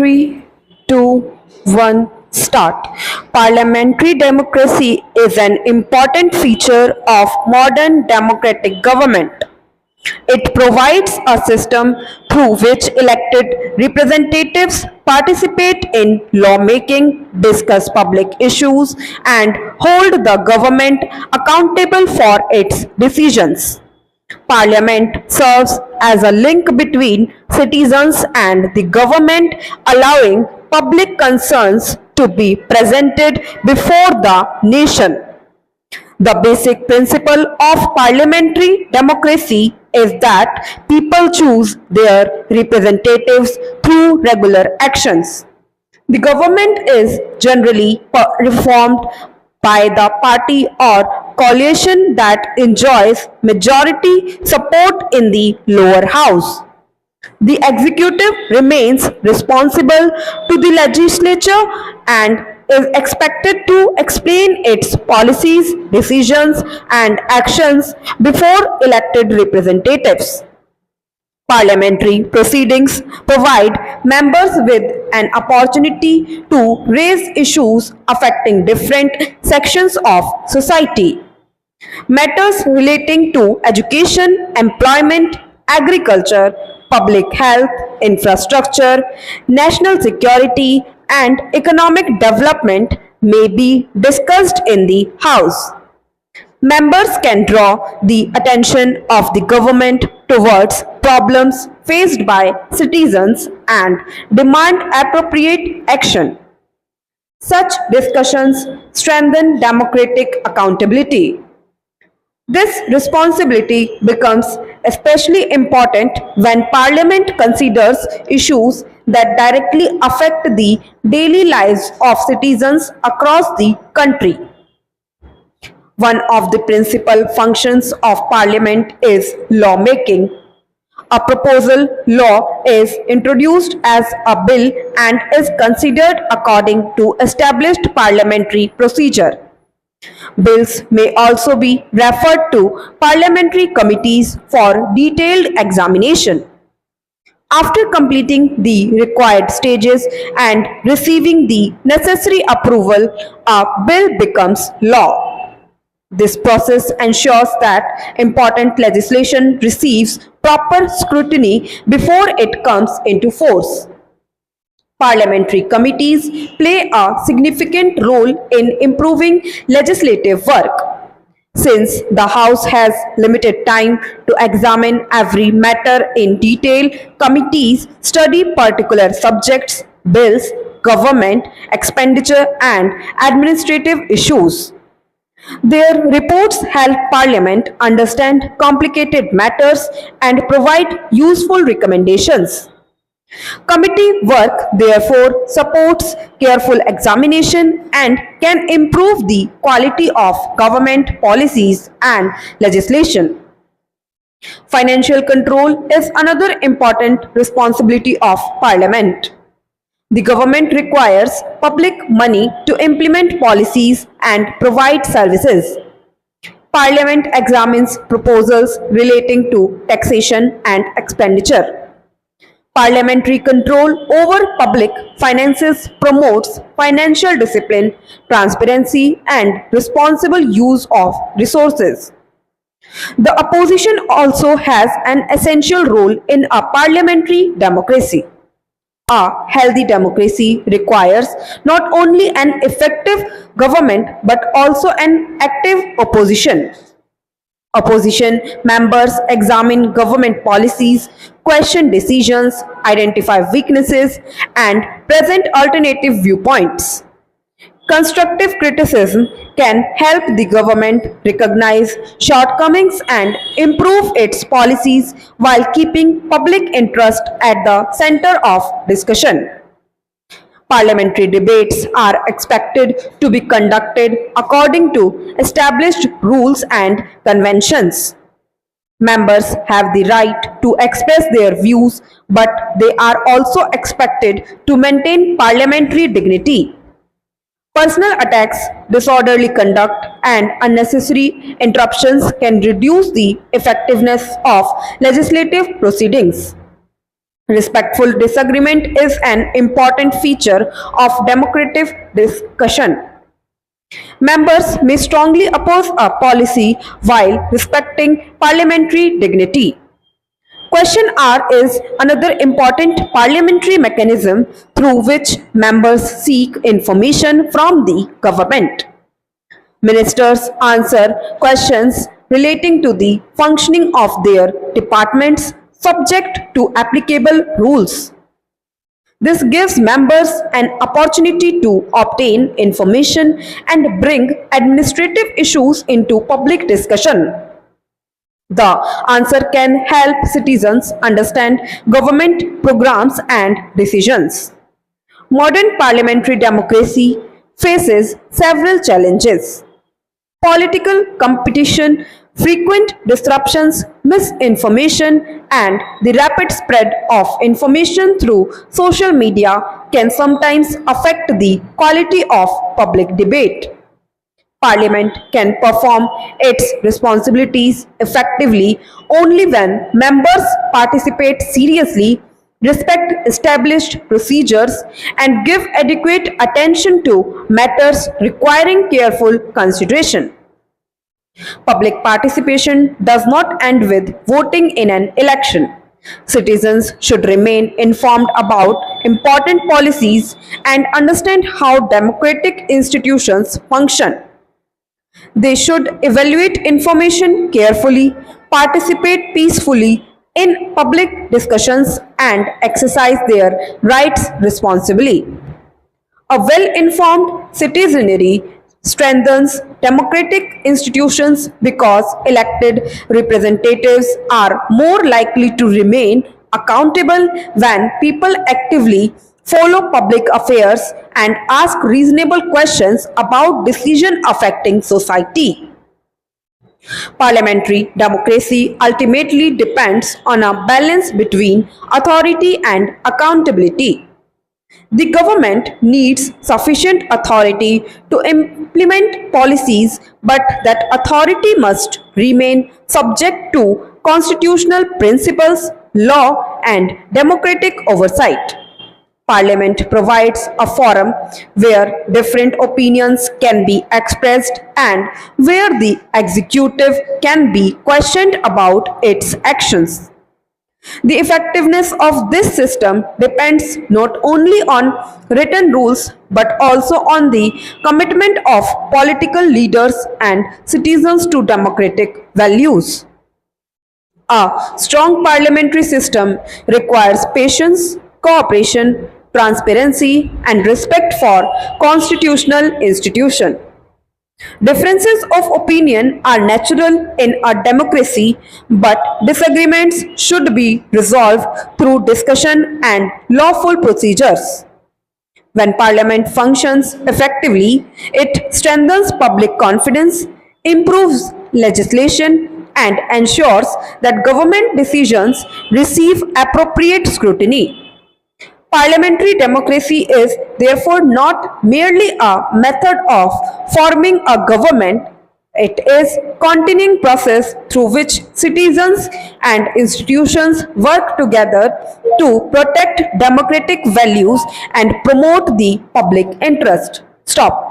3, 2, 1, start. Parliamentary democracy is an important feature of modern democratic government. It provides a system through which elected representatives participate in lawmaking, discuss public issues, and hold the government accountable for its decisions. Parliament serves as a link between citizens and the government, allowing public concerns to be presented before the nation. The basic principle of parliamentary democracy is that people choose their representatives through regular actions. The government is generally reformed by the party or coalition that enjoys majority support in the lower house. The executive remains responsible to the legislature and is expected to explain its policies, decisions, and actions before elected representatives. Parliamentary proceedings provide members with an opportunity to raise issues affecting different sections of society. Matters relating to education, employment, agriculture, public health, infrastructure, national security, and economic development may be discussed in the House. Members can draw the attention of the government towards problems faced by citizens and demand appropriate action. Such discussions strengthen democratic accountability. This responsibility becomes especially important when Parliament considers issues that directly affect the daily lives of citizens across the country. One of the principal functions of Parliament is lawmaking. A proposal law is introduced as a bill and is considered according to established parliamentary procedure. Bills may also be referred to parliamentary committees for detailed examination. After completing the required stages and receiving the necessary approval, a bill becomes law. This process ensures that important legislation receives proper scrutiny before it comes into force. Parliamentary committees play a significant role in improving legislative work. Since the House has limited time to examine every matter in detail, committees study particular subjects, bills, government, expenditure, and administrative issues. Their reports help Parliament understand complicated matters and provide useful recommendations. Committee work, therefore, supports careful examination and can improve the quality of government policies and legislation. Financial control is another important responsibility of Parliament. The government requires public money to implement policies and provide services. Parliament examines proposals relating to taxation and expenditure. Parliamentary control over public finances promotes financial discipline, transparency, and responsible use of resources. The opposition also has an essential role in a parliamentary democracy. A healthy democracy requires not only an effective government but also an active opposition. Opposition members examine government policies, question decisions, identify weaknesses, and present alternative viewpoints. Constructive criticism can help the government recognize shortcomings and improve its policies while keeping public interest at the center of discussion. Parliamentary debates are expected to be conducted according to established rules and conventions. Members have the right to express their views, but they are also expected to maintain parliamentary dignity. Personal attacks, disorderly conduct, and unnecessary interruptions can reduce the effectiveness of legislative proceedings. Respectful disagreement is an important feature of democratic discussion. Members may strongly oppose a policy while respecting parliamentary dignity. Question hour is another important parliamentary mechanism through which members seek information from the government. Ministers answer questions relating to the functioning of their departments subject to applicable rules. This gives members an opportunity to obtain information and bring administrative issues into public discussion. The answer can help citizens understand government programs and decisions. Modern parliamentary democracy faces several challenges. Political competition, frequent disruptions, misinformation, and the rapid spread of information through social media can sometimes affect the quality of public debate. Parliament can perform its responsibilities effectively only when members participate seriously, respect established procedures, and give adequate attention to matters requiring careful consideration. Public participation does not end with voting in an election. Citizens should remain informed about important policies and understand how democratic institutions function. They should evaluate information carefully, participate peacefully in public discussions, and exercise their rights responsibly. A well-informed citizenry strengthens democratic institutions because elected representatives are more likely to remain accountable when people actively follow public affairs and ask reasonable questions about decisions affecting society. Parliamentary democracy ultimately depends on a balance between authority and accountability. The government needs sufficient authority to implement policies, but that authority must remain subject to constitutional principles, law, and democratic oversight. Parliament provides a forum where different opinions can be expressed and where the executive can be questioned about its actions. The effectiveness of this system depends not only on written rules but also on the commitment of political leaders and citizens to democratic values. A strong parliamentary system requires patience, cooperation, transparency, and respect for constitutional institutions. Differences of opinion are natural in a democracy, but disagreements should be resolved through discussion and lawful procedures. When Parliament functions effectively, it strengthens public confidence, improves legislation, and ensures that government decisions receive appropriate scrutiny. Parliamentary democracy is therefore not merely a method of forming a government, it is a continuing process through which citizens and institutions work together to protect democratic values and promote the public interest. Stop.